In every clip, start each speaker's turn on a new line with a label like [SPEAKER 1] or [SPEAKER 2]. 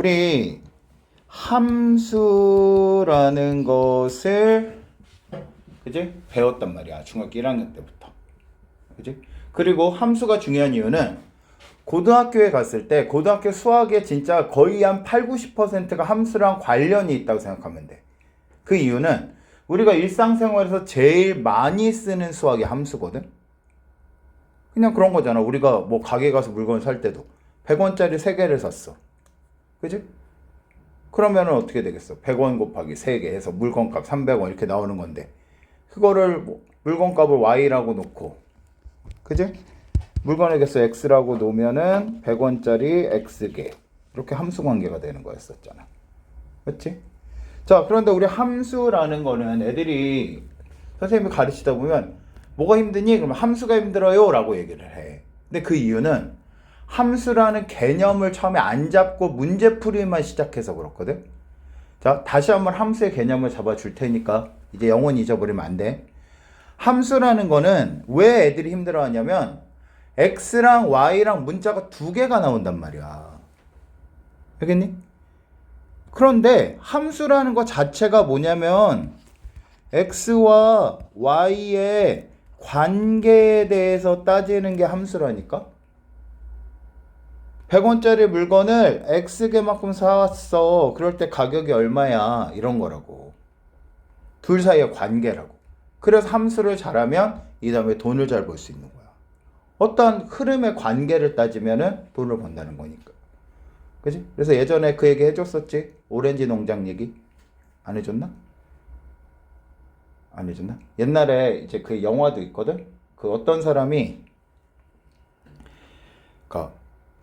[SPEAKER 1] 우리 함수라는 것을 그지? 배웠단 말이야. 중학교 1학년 때부터. 그지? 그리고 함수가 중요한 이유는 고등학교에 갔을 때 고등학교 수학에 진짜 거의 한 8, 90%가 함수랑 관련이 있다고 생각하면 돼. 그 이유는 우리가 일상생활에서 제일 많이 쓰는 수학이 함수거든. 그냥 그런 거잖아. 우리가 뭐 가게 가서 물건 살 때도 100원짜리 3개를 샀어. 그지? 그러면은 어떻게 되겠어? 100원 곱하기 3개 해서 물건값 300원 이렇게 나오는 건데 그거를 뭐 물건값을 y라고 놓고 그지? 물건의 개수 x라고 놓으면은 100원짜리 x개 이렇게 함수 관계가 되는 거였었잖아. 그렇지? 자, 그런데 우리 함수라는 거는 애들이 선생님이 가르치다 보면 뭐가 힘드니? 그러면 함수가 힘들어요 라고 얘기를 해. 근데 그 이유는 함수라는 개념을 처음에 안 잡고 문제풀이만 시작해서 그렇거든. 자, 다시 한번 함수의 개념을 잡아줄 테니까 이제 영원히 잊어버리면 안 돼. 함수라는 거는 왜 애들이 힘들어하냐면 x랑 y랑 문자가 2개가 나온단 말이야. 알겠니? 그런데 함수라는 것 자체가 뭐냐면 x와 y의 관계에 대해서 따지는 게 함수라니까. 100원짜리 물건을 x개만큼 사왔어. 그럴 때 가격이 얼마야? 이런 거라고. 둘 사이의 관계라고. 그래서 함수를 잘하면 이 다음에 돈을 잘 벌 수 있는 거야. 어떤 흐름의 관계를 따지면은 돈을 번다는 거니까. 그지? 그래서 예전에 그 얘기 해줬었지? 오렌지 농장 얘기. 안 해줬나? 안 해줬나? 옛날에 이제 그 영화도 있거든? 그 어떤 사람이, 그니까,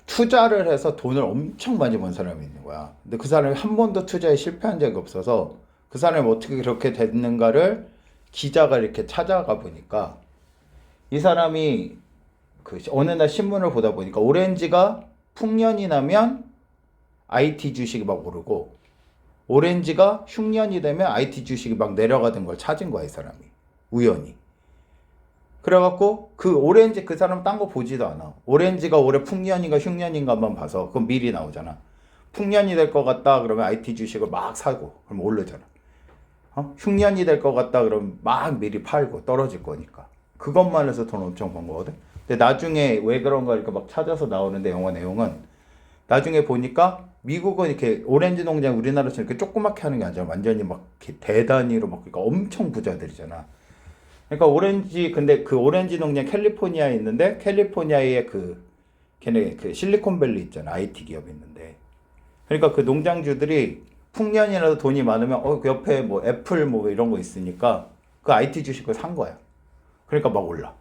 [SPEAKER 1] 투자를 해서 돈을 엄청 많이 번 사람이 있는 거야. 근데 그 사람이 한 번도 투자에 실패한 적이 없어서 그 사람이 어떻게 그렇게 됐는가를 기자가 이렇게 찾아가 보니까 이 사람이 그 어느 날 신문을 보다 보니까 오렌지가 풍년이 나면 IT 주식이 막 오르고 오렌지가 흉년이 되면 IT 주식이 막 내려가던 걸 찾은 거야, 이 사람이. 우연히. 그래갖고 그 오렌지 그 사람 딴 거 보지도 않아. 오렌지가 올해 풍년인가 흉년인가만 봐서 그럼 미리 나오잖아. 풍년이 될 것 같다 그러면 IT 주식을 막 사고 그럼 오르잖아. 흉년이 될 것 같다 그러면 막 미리 팔고 떨어질 거니까. 그것만 해서 돈 엄청 번 거거든. 근데 나중에 왜 그런가 이렇게 막 찾아서 나오는데 영화 내용은 나중에 보니까 미국은 이렇게 오렌지 농장 우리나라처럼 이렇게 조그맣게 하는 게 아니라 완전히 막 이렇게 대단위로 막 그러니까 엄청 부자들이잖아. 그러니까 오렌지 근데 그 오렌지 농장 캘리포니아에 있는데 캘리포니아에 그 걔네 그 실리콘밸리 있잖아. IT 기업이 있는데. 그러니까 그 농장주들이 풍년이라도 돈이 많으면 그 옆에 뭐 애플 뭐 이런 거 있으니까 그 IT 주식을 산 거야. 그러니까 막 올라.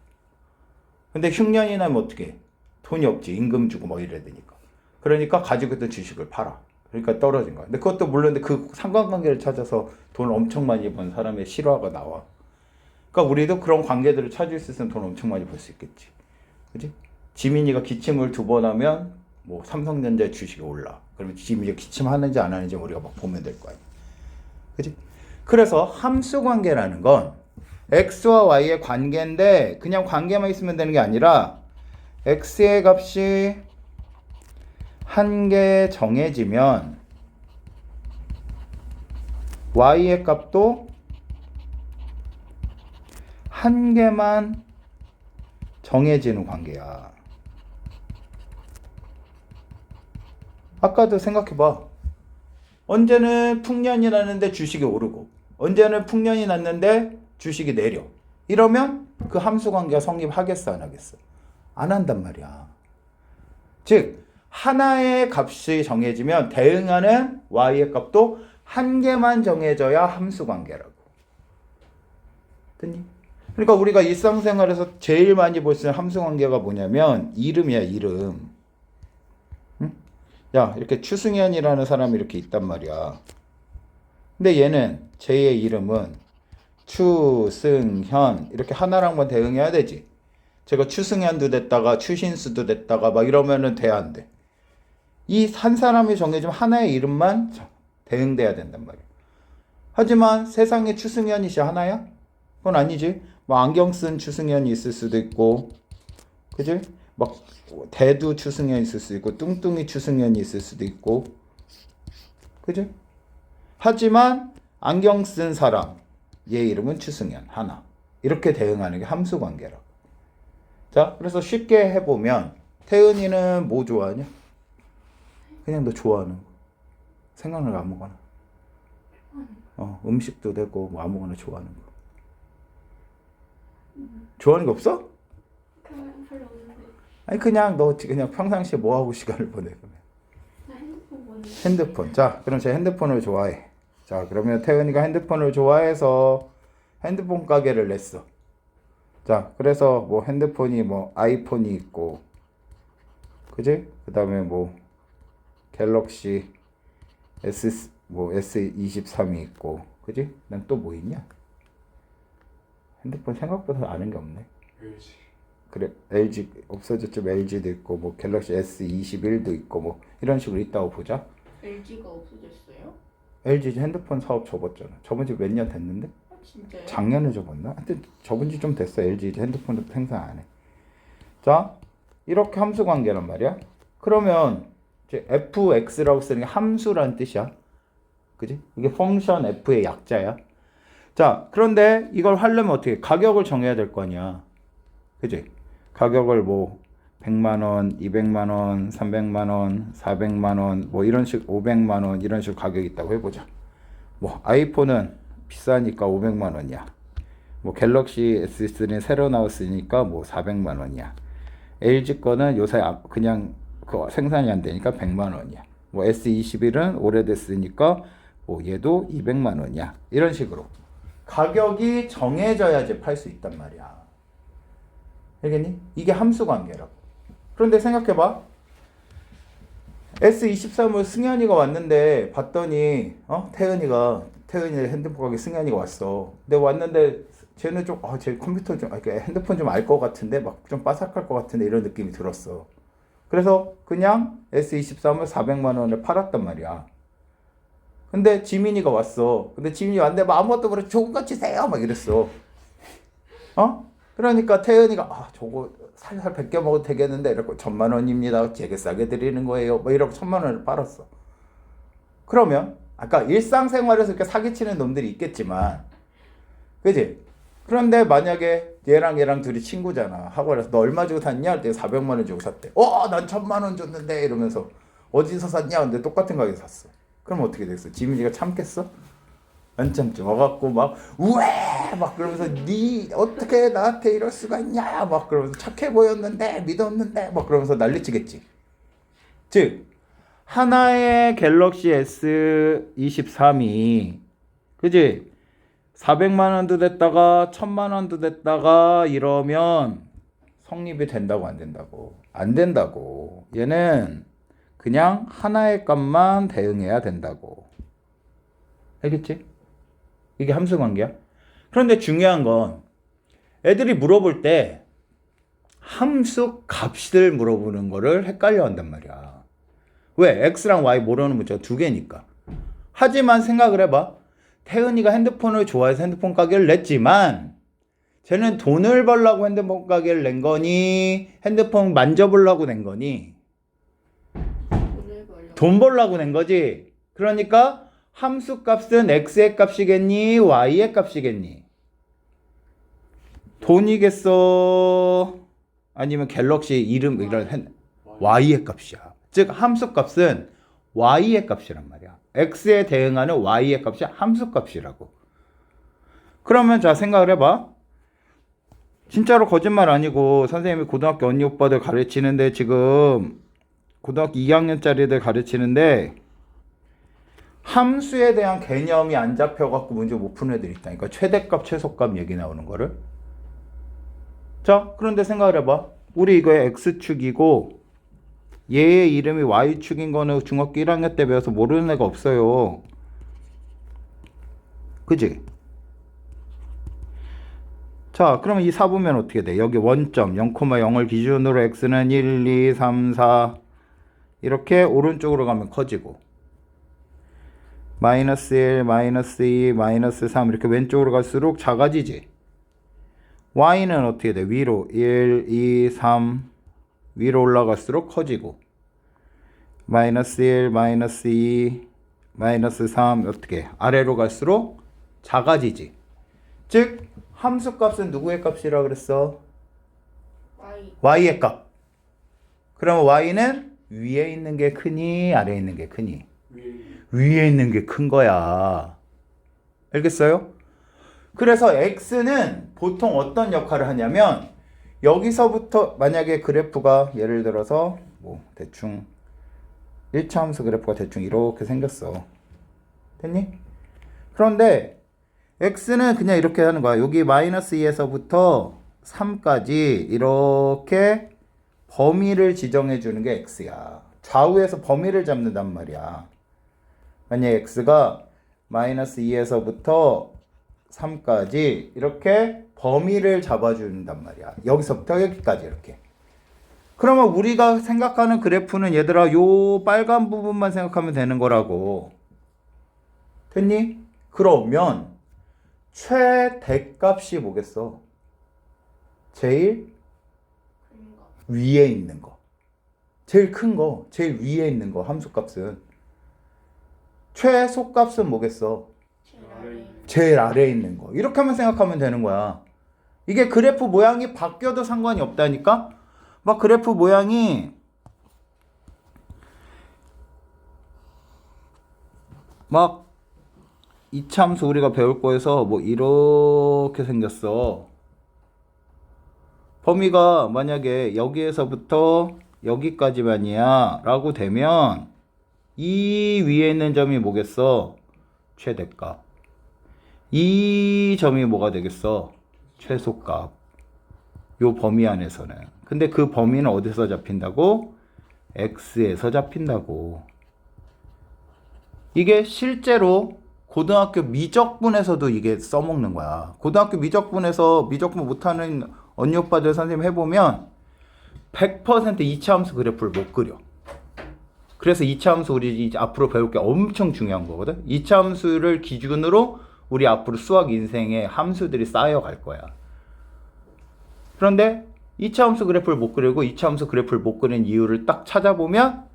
[SPEAKER 1] 근데 흉년이 나면 어떻게? 돈이 없지. 임금 주고 뭐 이래야 되니까. 그러니까 가지고 있던 주식을 팔아. 그러니까 떨어진 거야. 근데 그것도 물론 그 상관관계를 찾아서 돈을 엄청 많이 번 사람의 실화가 나와. 그러니까 우리도 그런 관계들을 찾을 수 있으면 돈 엄청 많이 벌 수 있겠지. 그지? 지민이가 기침을 2번 하면 뭐 삼성전자 주식이 올라. 그러면 지민이가 기침하는지 안 하는지 우리가 막 보면 될 거 아니야. 그지? 그래서 함수 관계라는 건 x와 y의 관계인데 그냥 관계만 있으면 되는 게 아니라 x의 값이 한 개 정해지면 y의 값도 한 개만 정해지는 관계야. 아까도 생각해봐. 언제는 풍년이 났는데 주식이 오르고 언제는 풍년이 났는데 주식이 내려. 이러면 그 함수 관계가 성립하겠어 안 하겠어? 안 한단 말이야. 즉 하나의 값이 정해지면 대응하는 y의 값도 한 개만 정해져야 함수 관계라고. 됐니? 그러니까 우리가 일상생활에서 제일 많이 볼 수 있는 함수 관계가 뭐냐면 이름이야, 이름. 응? 야, 이렇게 추승현이라는 사람이 이렇게 있단 말이야. 근데 얘는 쟤의 이름은 추승현 이렇게 하나랑만 대응해야 되지. 제가 추승현도 됐다가 추신수도 됐다가 막 이러면은 돼 안 돼. 이 한 사람이 정해지면 하나의 이름만 대응돼야 된단 말이야. 하지만 세상에 추승현이 씨 하나야? 그건 아니지. 뭐 안경 쓴 추승현이 있을 수도 있고, 그지? 막 대두 추승현이 있을 수도 있고, 뚱뚱이 추승현이 있을 수도 있고, 그지? 하지만 안경 쓴 사람, 얘 이름은 추승현, 하나. 이렇게 대응하는 게 함수 관계라고. 자, 그래서 쉽게 해보면 태은이는 뭐 좋아하냐? 그냥 너 좋아하는 거. 생각나는 거 아무거나. 음식도 되고 뭐 아무거나 좋아하는 거. 좋아하는 거 없어?
[SPEAKER 2] 그냥 별로 없는데.
[SPEAKER 1] 아니 그냥 너 그냥 평상시에 뭐 하고 시간을 보내 그러면?
[SPEAKER 2] 나 핸드폰 보는.
[SPEAKER 1] 핸드폰. 자, 그럼 제 핸드폰을 좋아해. 자, 그러면 태은이가 핸드폰을 좋아해서 핸드폰 가게를 냈어. 자, 그래서 뭐 핸드폰이 뭐 아이폰이 있고, 그지? 그 다음에 뭐 갤럭시 S23이 있고, 그지? 난 또 뭐 있냐? 핸드폰 생각보다 아는 게 없네.
[SPEAKER 3] LG.
[SPEAKER 1] 그래, LG 없어졌죠. LG도 있고, 뭐 갤럭시 S21도 있고, 뭐 이런 식으로 있다고 보자.
[SPEAKER 2] LG가 없어졌어요?
[SPEAKER 1] LG 핸드폰 사업 접었잖아. 접은 지 몇 년 됐는데?
[SPEAKER 2] 아 진짜요?
[SPEAKER 1] 작년에 접었나? 하여튼 접은 지 좀 됐어. LG 이제 핸드폰도 생산 안 해. 자, 이렇게 함수 관계란 말이야. 그러면 이제 fx라고 쓰는 게 함수란 뜻이야. 그지? 이게 펑션 f의 약자야. 자, 그런데 이걸 하려면 어떻게? 가격을 정해야 될 거 아니야. 그지? 가격을 뭐 100만 원, 200만 원, 300만 원, 400만 원, 뭐 이런 식 500만 원 이런 식으로 가격이 있다고 해보자. 뭐 아이폰은 비싸니까 500만 원이야. 뭐 갤럭시 S3는 새로 나왔으니까 뭐 400만 원이야. LG 거는 요새 그냥 그 생산이 안 되니까 100만 원이야. 뭐 S21은 오래됐으니까 뭐 얘도 200만 원이야. 이런 식으로 가격이 정해져야지 팔 수 있단 말이야. 알겠니? 이게 함수 관계라고. 그런데 생각해봐. S23을 승현이가 왔는데 봤더니 태은이 핸드폰 가게 승현이가 왔어. 근데 왔는데 쟤는 좀 제 컴퓨터 좀 핸드폰 좀 알 것 같은데 막 좀 빠삭할 것 같은데 이런 느낌이 들었어. 그래서 그냥 S23을 400만 원에 팔았단 말이야. 근데 지민이가 왔어. 근데 지민이 왔는데 막 아무것도 모르게 좋은 거 주세요 막 이랬어. 그러니까 태은이가 저거 살살 벗겨 먹어도 되겠는데 이러고 1,000만 원입니다. 되게 싸게 드리는 거예요. 뭐 이러고 1,000만 원을 팔았어. 그러면 아까 일상생활에서 이렇게 사기치는 놈들이 있겠지만, 그지? 그런데 만약에 얘랑 둘이 친구잖아. 학원에서 너 얼마 주고 샀냐? 할 때 400만 원 주고 샀대. 난 1,000만 원 줬는데 이러면서 어디서 샀냐? 근데 똑같은 가게에서 샀어. 그럼 어떻게 됐어? 지민이가 참겠어? 안 참지. 와갖고 막 우에 막 그러면서 니 어떻게 나한테 이럴 수가 있냐? 막 그러면서 착해 보였는데 믿었는데 막 그러면서 난리치겠지. 즉 하나의 갤럭시 S23이 그지? 400만 원도 됐다가 1,000만 원도 됐다가 이러면 성립이 된다고 안 된다고? 안 된다고. 얘는 그냥 하나의 값만 대응해야 된다고. 알겠지? 이게 함수 관계야. 그런데 중요한 건 애들이 물어볼 때 함수 값을 물어보는 거를 헷갈려 한단 말이야. 왜? X랑 Y 모르는 문자가 두 개니까. 하지만 생각을 해봐. 태은이가 핸드폰을 좋아해서 핸드폰 가게를 냈지만 쟤는 돈을 벌려고 핸드폰 가게를 낸 거니 핸드폰 만져보려고 낸 거니 돈 벌려고 낸 거지. 그러니까 함수 값은 X의 값이겠니? Y의 값이겠니? 돈이겠어? 아니면 갤럭시 이름 이런 Y의 값이야. 즉 함수 값은 Y의 값이란 말이야. X에 대응하는 Y의 값이 함수 값이라고. 그러면 자 생각을 해봐. 진짜로 거짓말 아니고 선생님이 고등학교 언니 오빠들 가르치는데 지금 고등학교 2학년짜리들 가르치는데 함수에 대한 개념이 안 잡혀갖고 문제 못 푸는 애들 있다니까. 최대값, 최소값 얘기 나오는 거를. 자, 그런데 생각을 해봐. 우리 이거의 X축이고 얘의 이름이 Y축인 거는 중학교 1학년 때 배워서 모르는 애가 없어요. 그지? 자, 그러면 이 사보면 어떻게 돼? 여기 원점 0,0을 기준으로 X는 1, 2, 3, 4 이렇게 오른쪽으로 가면 커지고 마이너스 1, 마이너스 2, 마이너스 3 이렇게 왼쪽으로 갈수록 작아지지. Y는 어떻게 돼? 위로 1, 2, 3 위로 올라갈수록 커지고 마이너스 1, 마이너스 2, 마이너스 3 어떻게 아래로 갈수록 작아지지. 즉 함수값은 누구의 값이라 그랬어?
[SPEAKER 2] Y.
[SPEAKER 1] y의 값. 그러면 y는 위에 있는 게 크니 아래에 있는 게 크니? 위에 있는 게 큰 거야. 알겠어요? 그래서 x는 보통 어떤 역할을 하냐면 여기서부터 만약에 그래프가 예를 들어서 뭐 대충 1차 함수 그래프가 대충 이렇게 생겼어. 됐니? 그런데 x는 그냥 이렇게 하는 거야. 여기 마이너스 2에서부터 3까지 이렇게 범위를 지정해 주는 게 x야. 좌우에서 범위를 잡는단 말이야. 만약 x가 마이너스 2에서부터 3까지 이렇게 범위를 잡아준단 말이야. 여기서부터 여기까지 이렇게. 그러면 우리가 생각하는 그래프는 얘들아 요 빨간 부분만 생각하면 되는 거라고. 됐니? 그러면 최대값이 뭐겠어? 제일
[SPEAKER 2] 큰 거.
[SPEAKER 1] 위에 있는 거. 제일 큰 거. 제일 위에 있는 거. 함수값은. 최소값은 뭐겠어?
[SPEAKER 2] 제일 아래.
[SPEAKER 1] 제일 아래에 있는 거. 이렇게만 생각하면 되는 거야. 이게 그래프 모양이 바뀌어도 상관이 없다니까? 막 그래프 모양이 막 이참수 우리가 배울 거에서 뭐 이렇게 생겼어. 범위가 만약에 여기에서부터 여기까지만이야 라고 되면 이 위에 있는 점이 뭐겠어? 최대값. 이 점이 뭐가 되겠어? 최소값. 요 범위 안에서는. 근데 그 범위는 어디서 잡힌다고? x에서 잡힌다고. 이게 실제로 고등학교 미적분에서도 이게 써먹는 거야. 고등학교 미적분에서 미적분 못하는 언니 오빠들 선생님 해보면 100% 이차함수 그래프를 못 그려. 그래서 이차함수 우리 이제 앞으로 배울 게 엄청 중요한 거거든. 이차함수를 기준으로 우리 앞으로 수학 인생에 함수들이 쌓여갈 거야. 그런데 2차 함수 그래프를 못 그리고 2차 함수 그래프를 못 그린 이유를 딱 찾아보면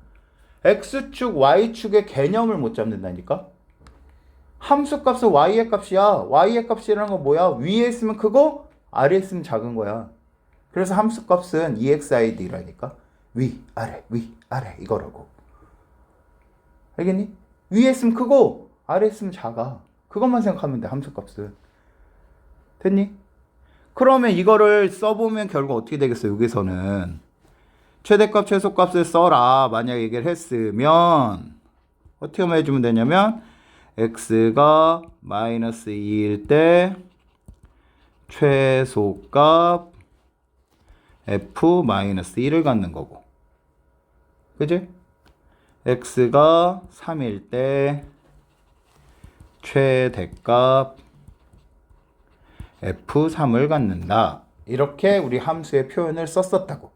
[SPEAKER 1] x축, y축의 개념을 못 잡는다니까? 함수값은 y의 값이야. y의 값이라는 건 뭐야? 위에 있으면 크고 아래에 있으면 작은 거야. 그래서 함수값은 EXID라니까. 위, 아래 이거라고. 알겠니? 위에 있으면 크고 아래에 있으면 작아. 그것만 생각하면 돼. 함수값은. 됐니? 그러면 이거를 써보면 결국 어떻게 되겠어? 여기서는 최대값, 최소값을 써라. 만약 얘기를 했으면 어떻게 하면 해주면 되냐면 x가 마이너스 2일 때 최소값 f 마이너스 1을 갖는 거고, 그지? x가 3일 때 최대값 f3을 갖는다. 이렇게 우리 함수의 표현을 썼었다고.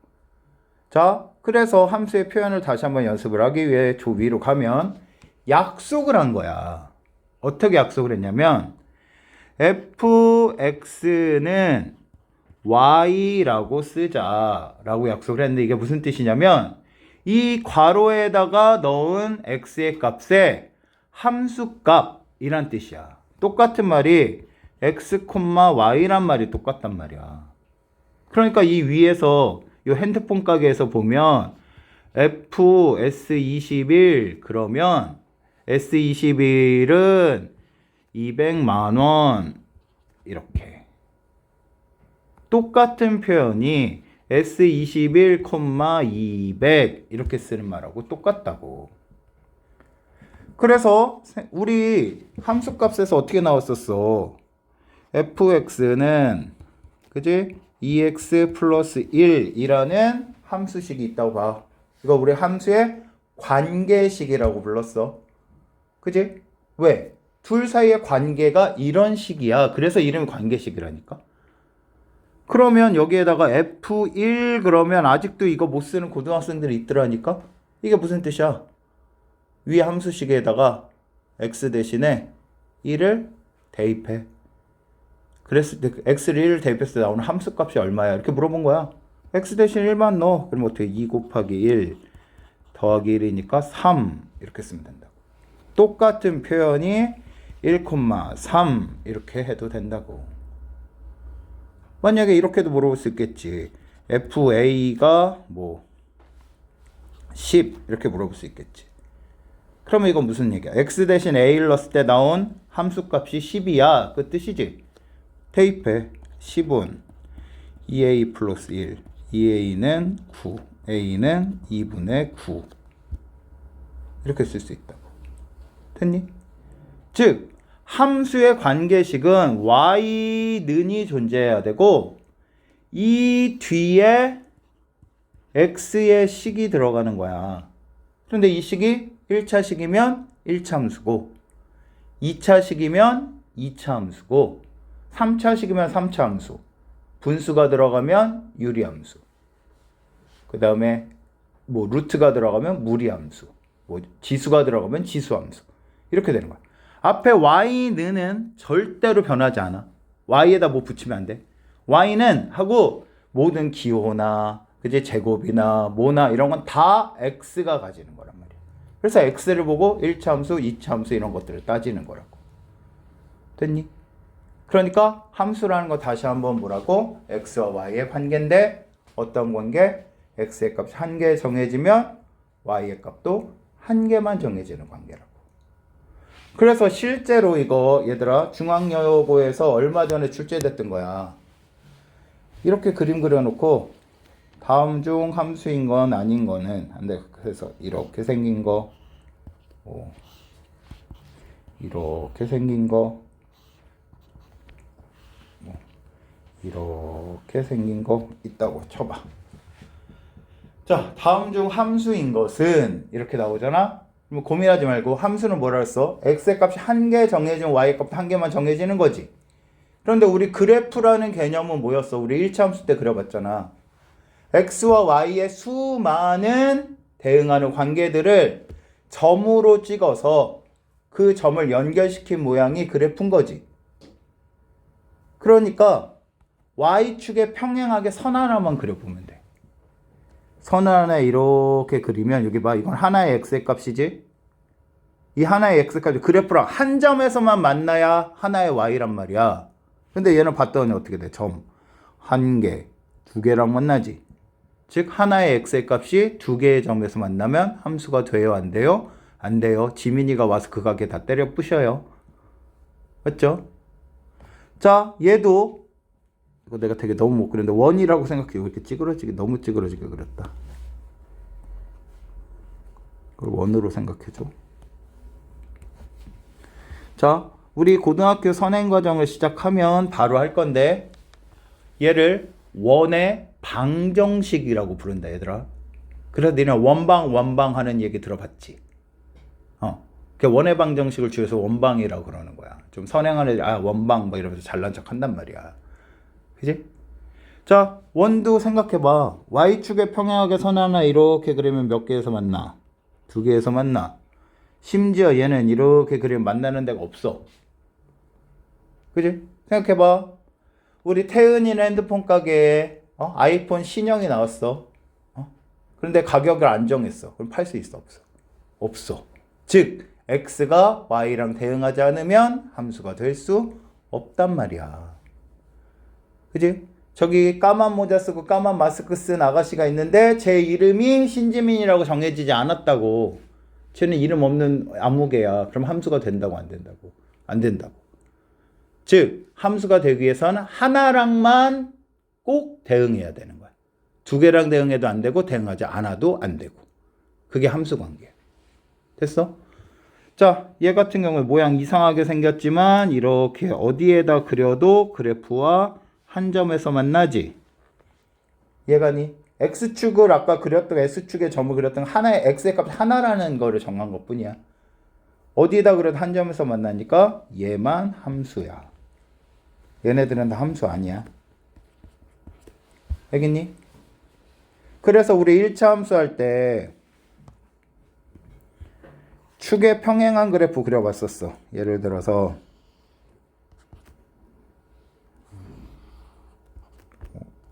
[SPEAKER 1] 자, 그래서 함수의 표현을 다시 한번 연습을 하기 위해 저 위로 가면 약속을 한 거야. 어떻게 약속을 했냐면 fx는 y라고 쓰자라고 약속을 했는데 이게 무슨 뜻이냐면 이 괄호에다가 넣은 x의 값에 함수값이란 뜻이야. 똑같은 말이 x, y란 말이 똑같단 말이야. 그러니까 이 위에서 이 핸드폰 가게에서 보면 S21 그러면 S21은 200만 원 이렇게 똑같은 표현이 S21, 200 이렇게 쓰는 말하고 똑같다고. 그래서 우리 함수값에서 어떻게 나왔었어? fx는 그지? 2x 플러스 1이라는 함수식이 있다고 봐. 이거 우리 함수의 관계식이라고 불렀어. 그지? 왜? 둘 사이의 관계가 이런 식이야. 그래서 이름이 관계식이라니까. 그러면 여기에다가 f1 그러면 아직도 이거 못 쓰는 고등학생들이 있더라니까. 이게 무슨 뜻이야? 위에 함수식에다가 x 대신에 1을 대입해. 그랬을 때 x를 1을 대입했을 때 나오는 함수값이 얼마야? 이렇게 물어본 거야. x 대신 1만 넣어. 그럼 어떻게 2 곱하기 1 더하기 1이니까 3 이렇게 쓰면 된다고. 똑같은 표현이 1,3 이렇게 해도 된다고. 만약에 이렇게도 물어볼 수 있겠지. FA가 뭐 10 이렇게 물어볼 수 있겠지. 그러면 이건 무슨 얘기야? x 대신 a를 넣었을 때 나온 함수값이 10이야. 그 뜻이지. 대입해. 10은 2a 플러스 1. 2a는 9. a는 2분의 9. 이렇게 쓸 수 있다고. 됐니? 즉 함수의 관계식은 y는이 존재해야 되고 이 뒤에 x의 식이 들어가는 거야. 그런데 이 식이 1차 식이면 1차 함수고 2차 식이면 2차 함수고 3차 식이면 3차 함수, 분수가 들어가면 유리함수, 그 다음에 뭐 루트가 들어가면 무리함수, 뭐 지수가 들어가면 지수함수, 이렇게 되는 거야. 앞에 y는 절대로 변하지 않아. y에다 뭐 붙이면 안 돼. y는 하고 모든 기호나 그지 제곱이나 뭐나 이런 건 다 x가 가지는 거란 말이야. 그래서 x를 보고 1차 함수, 2차 함수 이런 것들을 따지는 거라고. 됐니? 그러니까 함수라는 거 다시 한번 뭐라고? x와 y의 관계인데 어떤 관계? x의 값이 한 개 정해지면 y의 값도 한 개만 정해지는 관계라고. 그래서 실제로 이거 얘들아 중앙여고에서 얼마 전에 출제됐던 거야. 이렇게 그림 그려놓고 다음 중 함수인 건 아닌 거는 안 돼. 그래서 이렇게 생긴 거, 이렇게 생긴 거, 이렇게 생긴 거 있다고 쳐봐. 자, 다음 중 함수인 것은 이렇게 나오잖아. 그럼 고민하지 말고 함수는 뭐라 했어? x의 값이 한 개 정해지면 y의 값도 한 개만 정해지는 거지. 그런데 우리 그래프라는 개념은 뭐였어? 우리 1차 함수 때 그려봤잖아. x와 y의 수많은 대응하는 관계들을 점으로 찍어서 그 점을 연결시킨 모양이 그래프인 거지. 그러니까 y축에 평행하게 선 하나만 그려보면 돼. 선 하나 이렇게 그리면 여기 봐. 이건 하나의 x의 값이지. 이 하나의 x 값이 그래프랑 한 점에서만 만나야 하나의 y란 말이야. 근데 얘는 봤더니 어떻게 돼? 점 한 개, 두 개랑 만나지. 즉 하나의 x의 값이 두 개의 점에서 만나면 함수가 돼요? 안 돼요? 안 돼요. 지민이가 와서 그 가게 다 때려 부셔요. 맞죠? 자, 얘도 이거 내가 되게 너무 못 그렸는데 원이라고 생각해. 이렇게 찌그러지게 너무 찌그러지게 그렸다. 그걸 원으로 생각해줘. 자, 우리 고등학교 선행과정을 시작하면 바로 할 건데 얘를 원의 방정식이라고 부른다 얘들아. 그래서 너희는 원방 하는 얘기 들어봤지? 그 원의 방정식을 줄여서 원방이라고 그러는 거야. 좀 선행하는 원방 뭐 이러면서 잘난 척 한단 말이야. 그지? 자, 원도 생각해봐. y축에 평행하게 선 하나 이렇게 그리면 몇 개에서 만나? 두 개에서 만나. 심지어 얘는 이렇게 그리면 만나는 데가 없어. 그지? 생각해봐. 우리 태은이는 핸드폰 가게에 아이폰 신형이 나왔어. 그런데 가격을 안 정했어. 그럼 팔 수 있어? 없어? 없어. 즉 x가 y랑 대응하지 않으면 함수가 될 수 없단 말이야. 그지? 저기 까만 모자 쓰고 까만 마스크 쓴 아가씨가 있는데 제 이름이 신지민이라고 정해지지 않았다고. 쟤는 이름 없는 아무개야. 그럼 함수가 된다고 안 된다고? 안 된다고. 즉 함수가 되기 위해서는 하나랑만 꼭 대응해야 되는 거야. 두 개랑 대응해도 안 되고 대응하지 않아도 안 되고. 그게 함수 관계야. 됐어? 자, 얘 같은 경우에 모양 이상하게 생겼지만 이렇게 어디에다 그려도 그래프와 한 점에서 만나지. 얘가니 x축을 아까 그렸던 x축의 점을 그렸던 하나의 x의 값 하나라는 거를 정한 것뿐이야. 어디에다 그려도 한 점에서 만나니까 얘만 함수야. 얘네들은 다 함수 아니야. 알겠니? 그래서 우리 1차 함수 할 때 축에 평행한 그래프 그려봤었어. 예를 들어서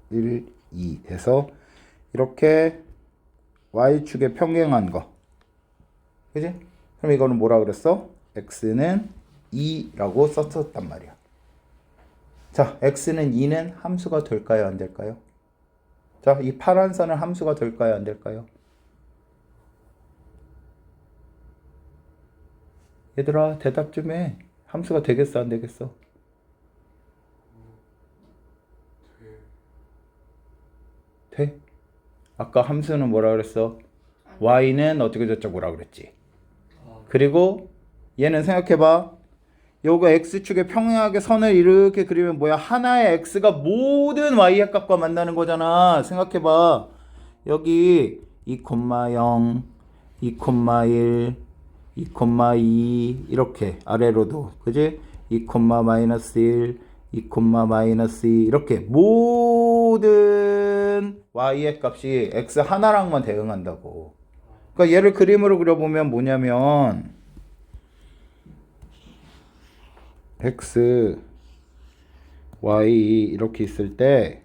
[SPEAKER 1] 1, 2 해서 이렇게 y축에 평행한 거. 그지? 그럼 이거는 뭐라 그랬어? x는 2라고 썼었단 말이야. 자, x는 2는 함수가 될까요? 안 될까요? 자, 이 파란 선은 함수가 될까요? 안 될까요? 얘들아, 대답 좀 해. 함수가 되겠어? 안 되겠어? 돼. 아까 함수는 뭐라 그랬어? y는 어떻게 저쩌고 뭐라 그랬지? 그리고 얘는 생각해봐. 요거 x축의 평행하게 선을 이렇게 그리면 뭐야? 하나의 x가 모든 y의 값과 만나는 거잖아. 생각해봐. 여기 2,0, 2,1, 2,2 이렇게 아래로도 그지? 2, -1, 2, -2 이렇게 모든 y의 값이 x 하나랑만 대응한다고. 그러니까 얘를 그림으로 그려보면 뭐냐면 x, y 이렇게 있을 때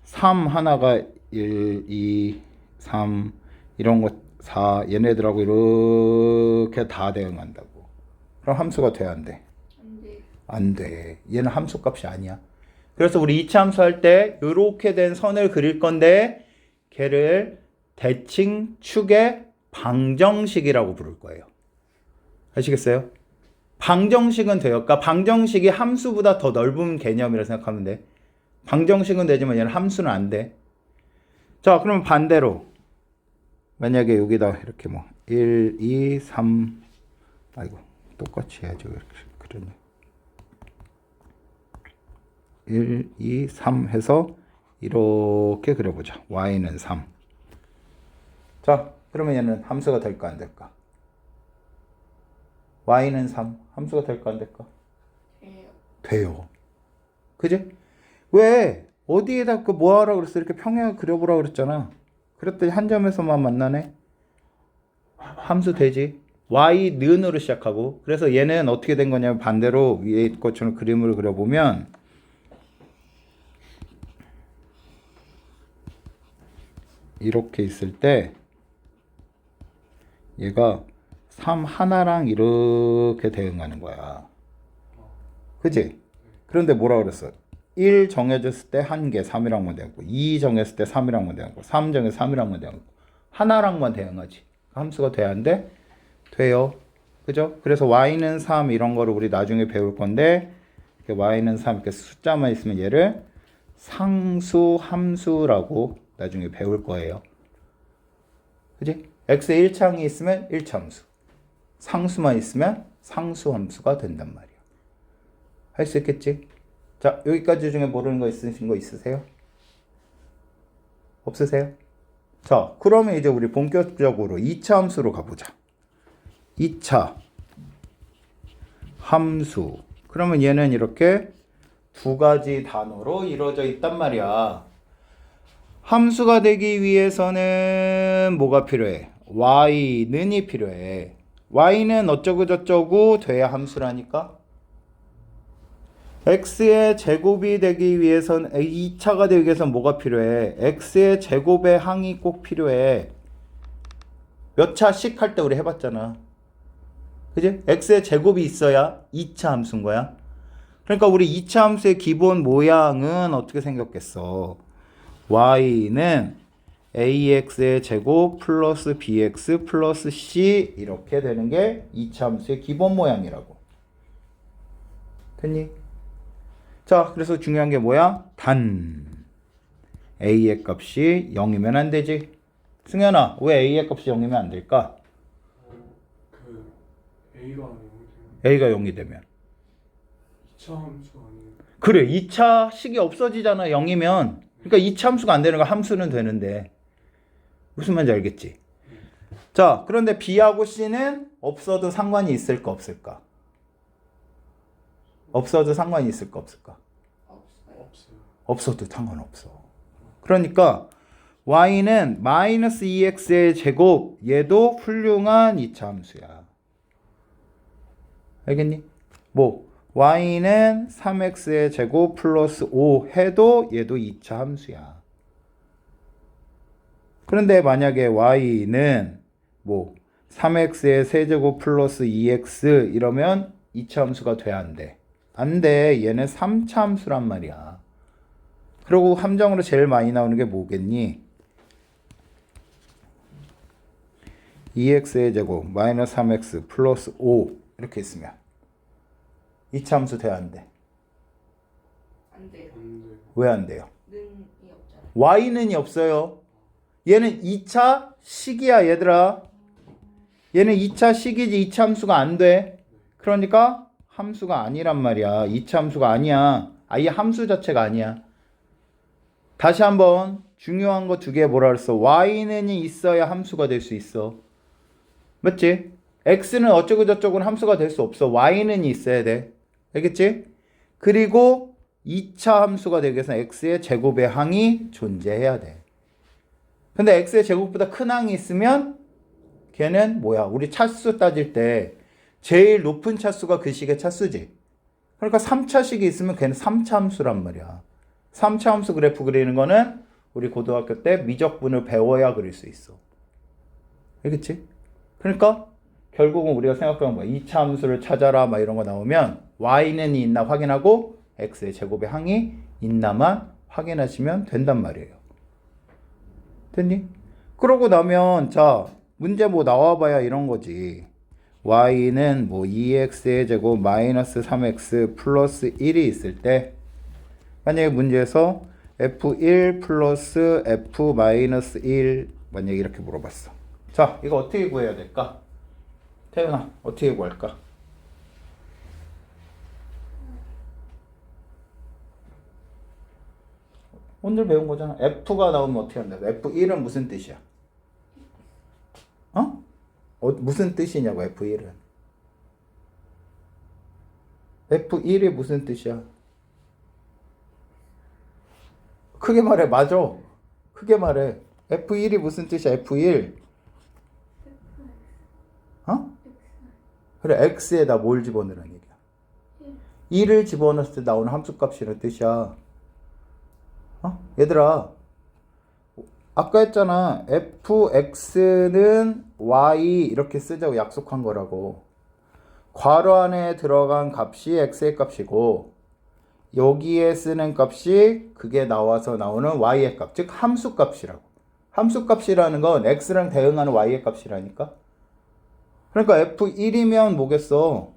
[SPEAKER 1] 3 하나가 1, 2, 3 이런 거 4 얘네들하고 이렇게 다 대응한다고. 그럼 함수가 돼야 안 돼?
[SPEAKER 2] 안 돼.
[SPEAKER 1] 안 돼. 얘는 함수 값이 아니야. 그래서 우리 2차 함수 할 때 이렇게 된 선을 그릴 건데 걔를 대칭 축의 방정식이라고 부를 거예요. 아시겠어요? 방정식은 돼요. 그러니까 방정식이 함수보다 더 넓은 개념이라 생각하면 돼. 방정식은 되지만 얘는 함수는 안 돼. 자, 그러면 반대로 만약에 여기다 이렇게 뭐 1, 2, 3 아이고 똑같이 해야죠. 이렇게 그러네. 1, 2, 3 해서 이렇게 그려보자. y는 3. 자, 그러면 얘는 함수가 될까 안 될까? y는 3. 함수가 될까 안 될까?
[SPEAKER 2] 돼요.
[SPEAKER 1] 돼요. 그지? 왜? 어디에다 그 뭐 하라 그랬어? 이렇게 평행을 그려보라 그랬잖아. 그랬더니 한 점에서만 만나네? 함수 되지? y는으로 시작하고. 그래서 얘는 어떻게 된 거냐면 반대로 위에 것처럼 그림을 그려보면 이렇게 있을 때 얘가 3 하나랑 이렇게 대응하는 거야. 그지? 그런데 뭐라 그랬어? 1 정해졌을 때 1개 3이랑만 대응하고 2 정했을 때 3이랑만 대응하고 3 정해서 3이랑만 대응하고 하나랑만 대응하지. 함수가 돼야 안 돼? 돼요. 그죠? 그래서 y는 3 이런 거를 우리 나중에 배울 건데 y는 3 이렇게 숫자만 있으면 얘를 상수 함수라고 나중에 배울 거예요. 그지? x의 1차항이 있으면 1차 함수. 상수만 있으면 상수 함수가 된단 말이야. 할 수 있겠지? 자, 여기까지 중에 모르는 거 있으신 거 있으세요? 없으세요? 자, 그러면 이제 우리 본격적으로 2차 함수로 가보자. 2차 함수. 그러면 얘는 이렇게 두 가지 단어로 이루어져 있단 말이야. 함수가 되기 위해서는 뭐가 필요해? y는이 필요해. y는 어쩌고 저쩌고 돼야 함수라니까. x의 제곱이 되기 위해서는 2차가 되기 위해서는 뭐가 필요해? x의 제곱의 항이 꼭 필요해. 몇 차씩 할 때 우리 해봤잖아. 그지? x의 제곱이 있어야 2차 함수인 거야. 그러니까 우리 2차 함수의 기본 모양은 어떻게 생겼겠어? y는 ax의 제곱 플러스 bx 플러스 c 이렇게 되는 게 2차 함수의 기본 모양이라고. 됐니? 자, 그래서 중요한 게 뭐야? 단 a의 값이 0이면 안 되지. 승현아, 왜 a의 값이 0이면 안 될까?
[SPEAKER 3] 그 A가 0이 되면
[SPEAKER 1] a가 0이 되면
[SPEAKER 3] 2차 함수 아니에요?
[SPEAKER 1] 그래, 2차 식이 없어지잖아. 0이면. 그러니까 2차 함수가 안 되는 거 함수는 되는데 무슨 말인지 알겠지? 자, 그런데 b하고 c는 없어도 상관이 있을까 없을까? 없어도 상관이 있을까 없을까?
[SPEAKER 3] 없어요.
[SPEAKER 1] 없어도 상관없어. 그러니까 y는 마이너스 2x의 제곱 얘도 훌륭한 2차 함수야. 알겠니? 뭐 y는 3x의 제곱 플러스 5 해도 얘도 2차 함수야. 그런데 만약에 y는 뭐 3x의 세제곱 플러스 2x 이러면 2차 함수가 돼야 안 돼. 안 돼. 얘는 3차 함수란 말이야. 그리고 함정으로 제일 많이 나오는 게 뭐겠니? 2x의 제곱 마이너스 3x 플러스 5 이렇게 있으면 2차 함수 돼야 안 돼.
[SPEAKER 2] 안 돼요.
[SPEAKER 3] 안 돼.
[SPEAKER 1] 왜 안 돼요?
[SPEAKER 2] 는이 없잖아요.
[SPEAKER 1] y는이 없어요. 얘는 2차 식이야 얘들아. 얘는 2차 식이지 2차 함수가 안 돼. 그러니까 함수가 아니란 말이야. 2차 함수가 아니야. 아예 함수 자체가 아니야. 다시 한번 중요한 거 두 개 뭐라 그랬어? y는이 있어야 함수가 될 수 있어. 맞지? x는 어쩌고 저쩌고는 함수가 될 수 없어. y는 있어야 돼. 알겠지? 그리고 2차 함수가 되기 위해서 x의 제곱의 항이 존재해야 돼. 근데 x의 제곱보다 큰 항이 있으면 걔는 뭐야? 우리 차수 따질 때 제일 높은 차수가 그 식의 차수지. 그러니까 3차식이 있으면 걔는 3차 함수란 말이야. 3차 함수 그래프 그리는 거는 우리 고등학교 때 미적분을 배워야 그릴 수 있어. 알겠지? 그러니까 결국은 우리가 생각하는 거야. 2차 함수를 찾아라 막 이런 거 나오면 y는 있나 확인하고 x의 제곱의 항이 있나만 확인하시면 된단 말이에요. 됐니? 그러고 나면 자 문제 뭐 나와봐야 이런 거지. y는 뭐 2x의 제곱 마이너스 3x 플러스 1이 있을 때 만약에 문제에서 f1 플러스 f 마이너스 1 만약에 이렇게 물어봤어. 자 이거 어떻게 구해야 될까? 태연아 어떻게 구할까? 오늘 배운 거잖아. f가 나오면 어떻게 한다? f1은 무슨 뜻이야? 무슨 뜻이냐고 f1은. f1이 무슨 뜻이야? 크게 말해. 맞아. 크게 말해. f1이 무슨 뜻이야? f1. 그래 x에다 뭘 집어넣으라는 얘기야? 1을 집어넣었을 때 나오는 함수값이라는 뜻이야. 얘들아 아까 했잖아. fx는 y 이렇게 쓰자고 약속한 거라고. 괄호 안에 들어간 값이 x의 값이고 여기에 쓰는 값이 그게 나와서 나오는 y의 값, 즉 함수 값이라고. 함수 값이라는 건 x랑 대응하는 y의 값이라니까. 그러니까 f1이면 뭐겠어?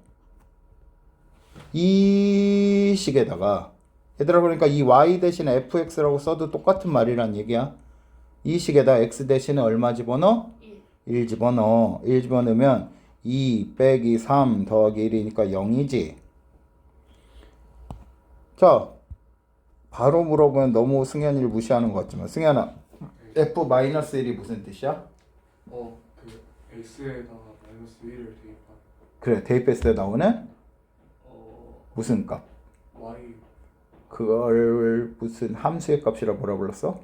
[SPEAKER 1] 이 식에다가 얘들아 그러니까 이 y 대신에 fx라고 써도 똑같은 말이란 얘기야. 이 식에다 x 대신에 얼마 집어넣어? 1 집어넣어. 1 집어넣으면 2 빼기 3 더하기 1이니까 0이지. 자 바로 물어보면 너무 승현이를 무시하는 것 같지만 승현아 f-1이 무슨 뜻이야?
[SPEAKER 3] 그 x에다가 마이너스 1을 대입한
[SPEAKER 1] 그래 대입했을 때 나오는 무슨 값?
[SPEAKER 3] y
[SPEAKER 1] 그걸 무슨 함수의 값이라 뭐라 불렀어?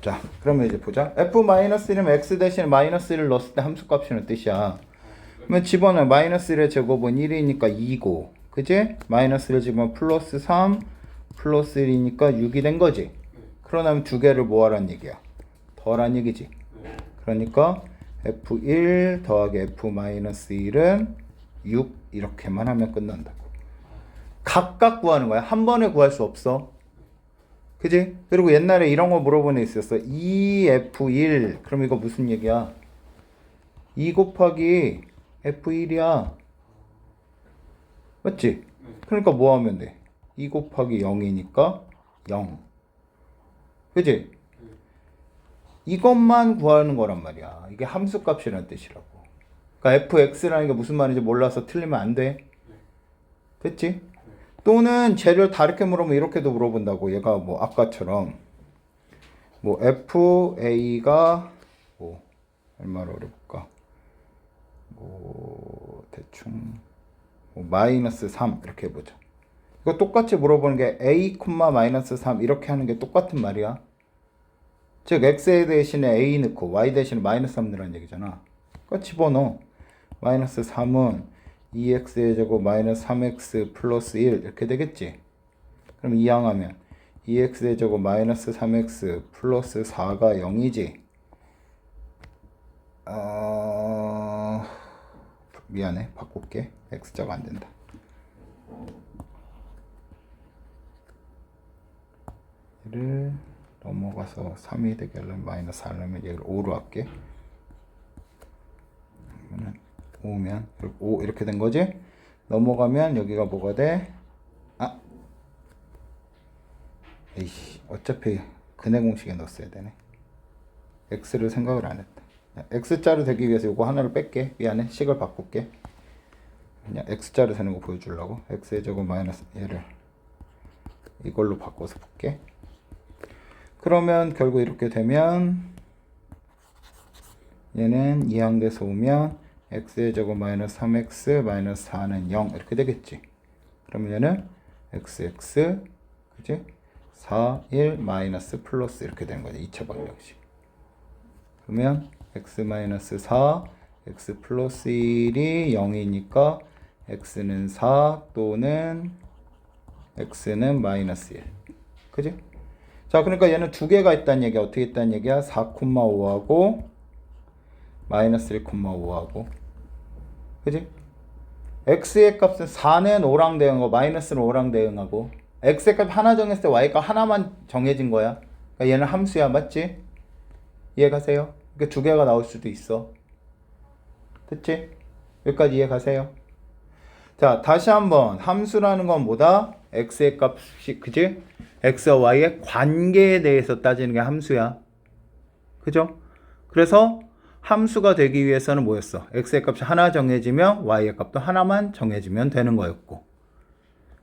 [SPEAKER 1] 자 그러면 이제 보자. f-1이면 x 대신에 마이너스 1을 넣었을 때 함수값이라는 뜻이야. 그러면 집어넣어. 마이너스 1의 제곱은 1이니까 2고 그지? 마이너스 1 집어넣으면 플러스 3 플러스 1이니까 6이 된 거지. 그러면 두 개를 뭐하란 얘기야? 더란 얘기지. 그러니까 f1 더하기 f-1은 6 이렇게만 하면 끝난다고. 각각 구하는 거야. 한 번에 구할 수 없어. 그지? 그리고 옛날에 이런 거 물어본 애 있었어. 2f1 그럼 이거 무슨 얘기야? 2 곱하기 f1이야. 맞지? 그러니까 뭐 하면 돼? 2 곱하기 0이니까 0. 그지? 이것만 구하는 거란 말이야. 이게 함수값이라는 뜻이라고. 그러니까 fx라는 게 무슨 말인지 몰라서 틀리면 안 돼. 됐지? 또는 쟤를 다르게 물으면 이렇게도 물어본다고. 얘가 뭐 아까처럼 뭐 fa가 뭐 얼마로 어려울까? 뭐 대충 뭐 마이너스 3 이렇게 해보자. 이거 똑같이 물어보는 게 a, 마이너스 3 이렇게 하는 게 똑같은 말이야. 즉 x 대신에 a 넣고 y 대신에 마이너스 3 넣으라는 얘기잖아. 그러니까 집어넣어. 마이너스 3은 2x의 제곱 마이너스 3x 플러스 1 이렇게 되겠지. 그럼 이항하면 2x의 제곱 마이너스 3x 플러스 4가 0이지. 미안해. 바꿀게. x자가 안 된다. 얘를 넘어가서 3이 되게 하려면 마이너스 4려면 얘를 5로 할게. 그러면은 5면 5 이렇게 된 거지? 넘어가면 여기가 뭐가 돼? 에이씨, 어차피 근해 공식에 넣었어야 되네. x를 생각을 안 했다. x자로 되기 위해서 이거 하나를 뺄게. 미안해. 식을 바꿀게. 그냥 x자로 되는 거 보여주려고. x의 제곱 마이너스 얘를 이걸로 바꿔서 볼게. 그러면 결국 이렇게 되면 얘는 이항돼서 오면 x의 제곱 마이너스 3x 마이너스 4는 0 이렇게 되겠지. 그러면 얘는 xx 그지? 4, 1 마이너스 플러스 이렇게 되는 거지. 2차 방정식. 그러면 x 마이너스 4 x 플러스 1이 0이니까 x는 4 또는 x는 마이너스 1 그지? 자 그러니까 얘는 두 개가 있다는 얘기야. 어떻게 있다는 얘기야? 4,5하고 마이너스 1,5하고 그지? x의 값은 4는 5랑 대응하고 마이너스는 5랑 대응하고 x의 값 하나 정했을 때 y값 하나만 정해진 거야. 그러니까 얘는 함수야. 맞지? 이해가세요? 그러니까 두 개가 나올 수도 있어. 됐지? 여기까지 이해가세요? 자 다시 한번 함수라는 건 뭐다? x의 값이 그지? x와 y의 관계에 대해서 따지는 게 함수야. 그죠? 그래서 함수가 되기 위해서는 뭐였어? x의 값이 하나 정해지면 y의 값도 하나만 정해지면 되는 거였고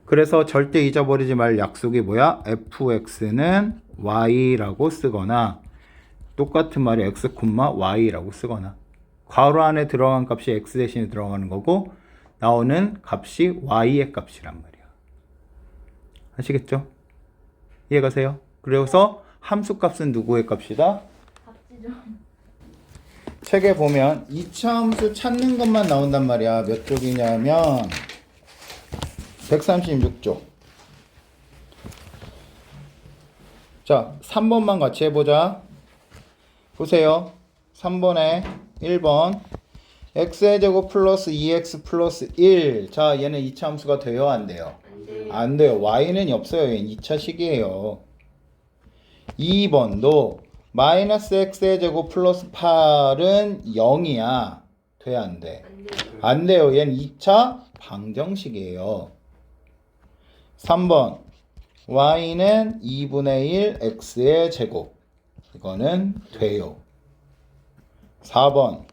[SPEAKER 1] 그래서 절대 잊어버리지 말 약속이 뭐야? fx는 y라고 쓰거나 똑같은 말이 x, y라고 쓰거나 괄호 안에 들어간 값이 x 대신에 들어가는 거고 나오는 값이 y의 값이란 말이야. 아시겠죠? 이해가세요? 그래서 함수 값은 누구의 값이다?
[SPEAKER 2] 값지죠.
[SPEAKER 1] 책에 보면 2차 함수 찾는 것만 나온단 말이야. 몇 쪽이냐면 136쪽. 자, 3번만 같이 해보자. 보세요. 3번에 1번 x의 제곱 플러스 2x 플러스 1. 자, 얘는 2차 함수가 돼요? 안 돼요?
[SPEAKER 2] 안 돼.
[SPEAKER 1] 안 돼요. y는 없어요. 얘는 2차 식이에요. 2번도 마이너스 x의 제곱 플러스 8은 0이야. 돼? 안 돼?
[SPEAKER 2] 안 돼.
[SPEAKER 1] 안 돼요. 얘는 2차 방정식이에요. 3번 y는 2분의 1 x의 제곱. 이거는 돼요. 4번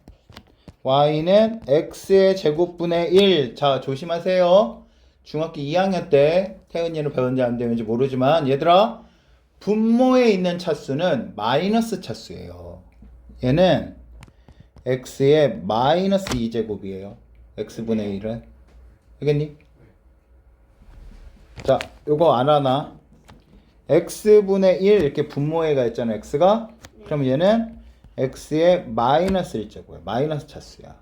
[SPEAKER 1] y는 x의 제곱분의 1. 자 조심하세요. 중학교 2학년 때 태은이는 배웠는지 안 배웠는지 모르지만 얘들아 분모에 있는 차수는 마이너스 차수예요. 얘는 x의 마이너스 2제곱이에요. x분의 1은. 알겠니? 자, 요거 안 하나? x분의 1 이렇게 분모에가 있잖아. x가. 그럼 얘는 x의 마이너스 1제곱이야. 마이너스 차수야.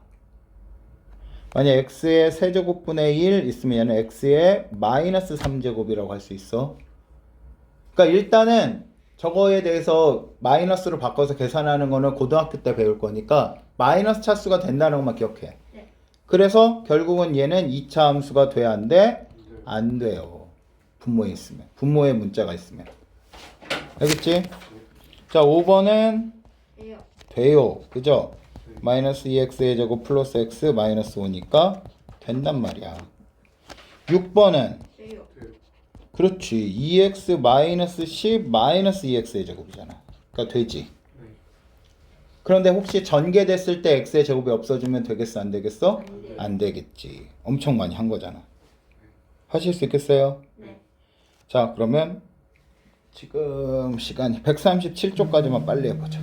[SPEAKER 1] 만약 x의 세제곱분의 1 있으면 얘는 x의 마이너스 3제곱이라고 할 수 있어. 그러니까 일단은 저거에 대해서 마이너스로 바꿔서 계산하는 거는 고등학교 때 배울 거니까 마이너스 차수가 된다는 것만 기억해.
[SPEAKER 2] 네.
[SPEAKER 1] 그래서 결국은 얘는 2차 함수가 돼야 안 돼? 안 돼요. 분모에 있으면. 분모에 문자가 있으면. 알겠지? 자, 5번은
[SPEAKER 2] 돼요.
[SPEAKER 1] 돼요. 그죠? 마이너스 2x의 제곱 플러스 x 마이너스 5니까 된단 말이야. 6번은
[SPEAKER 2] 돼요.
[SPEAKER 1] 그렇지. 2x 마이너스 10 마이너스 2x의 제곱이잖아. 그러니까 되지. 그런데 혹시 전개됐을 때 x의 제곱이 없어지면 되겠어? 안 되겠어?
[SPEAKER 2] 안 돼요.
[SPEAKER 1] 안 되겠지. 엄청 많이 한 거잖아. 하실 수 있겠어요?
[SPEAKER 2] 네.
[SPEAKER 1] 자, 그러면 지금 시간이 137쪽까지만 빨리 해보자.